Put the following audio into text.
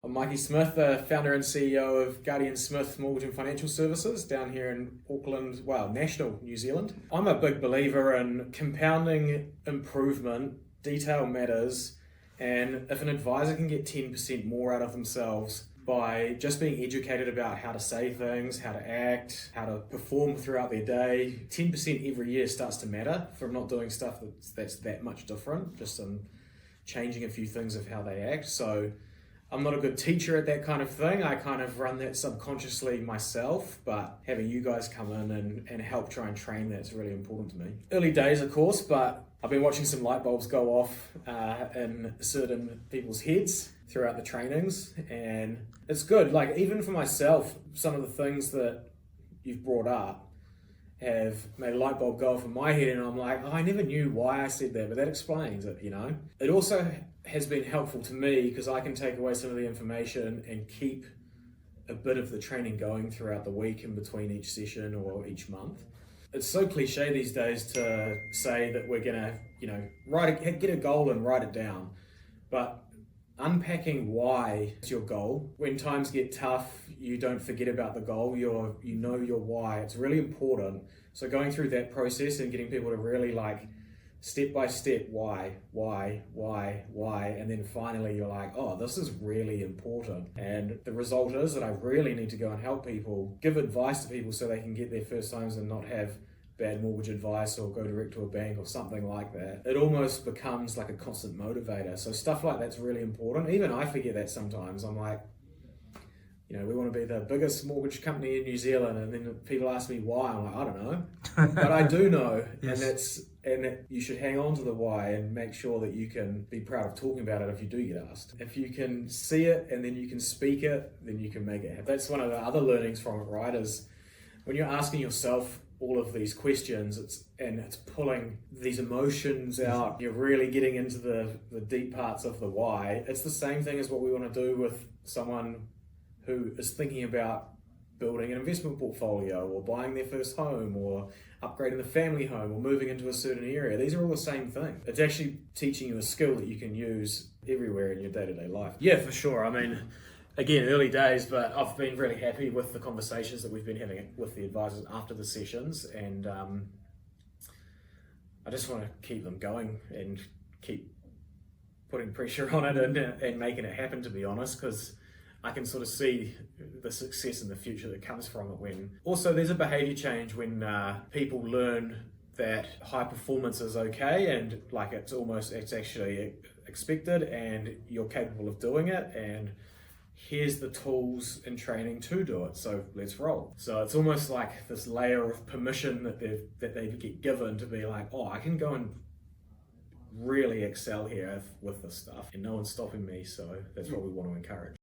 I'm Mikey Smith, the founder and CEO of Guardian Smith Mortgage and Financial Services down here in Auckland, national New Zealand. I'm a big believer in compounding improvement, detail matters, and if an advisor can get 10% more out of themselves by just being educated about how to say things, how to act, how to perform throughout their day, 10% every year starts to matter from not doing stuff that's that much different, just in changing a few things of how they act. So I'm not a good teacher at that kind of thing. I kind of run that subconsciously myself, but having you guys come in and help try and train that's really important to me. Early days, of course, but I've been watching some light bulbs go off in certain people's heads throughout the trainings, and it's good. Like, even for myself, some of the things that you've brought up have made a light bulb go off in my head, and I'm like, oh, I never knew why I said that, but that explains it, you know? It also has been helpful to me because I can take away some of the information and keep a bit of the training going throughout the week in between each session or each month. It's so cliche these days to say that we're gonna, get a goal and write it down, but unpacking why is your goal. When times get tough, you don't forget about the goal, you know your why. It's really important. So going through that process and getting people to really step by step, why, and then finally you're like, oh, this is really important. And the result is that I really need to go and help people, give advice to people so they can get their first homes and not have bad mortgage advice or go direct to a bank or something like that. It almost becomes like a constant motivator. So stuff like that's really important. Even I forget that sometimes. I'm like, we want to be the biggest mortgage company in New Zealand, and then people ask me why. I'm like, I don't know, but I do know. Yes. And you should hang on to the why and make sure that you can be proud of talking about it if you do get asked. If you can see it and then you can speak it, then you can make it happen. That's one of the other learnings from it, right? Is when you're asking yourself all of these questions, it's pulling these emotions out. You're really getting into the deep parts of the why. It's the same thing as what we want to do with someone who is thinking about building an investment portfolio or buying their first home or upgrading the family home or moving into a certain area. These are all the same thing. It's actually teaching you a skill that you can use everywhere in your day-to-day life. Yeah, for sure. I mean, again, early days, but I've been really happy with the conversations that we've been having with the advisors after the sessions, and I just want to keep them going and keep putting pressure on it and making it happen, to be honest, because I can sort of see the success in the future that comes from it. When also there's a behavior change when people learn that high performance is okay and it's actually expected and you're capable of doing it, and here's the tools and training to do it, so let's roll. So it's almost like this layer of permission that they get given to be like, oh, I can go and really excel here with this stuff and no one's stopping me. So that's what we want to encourage.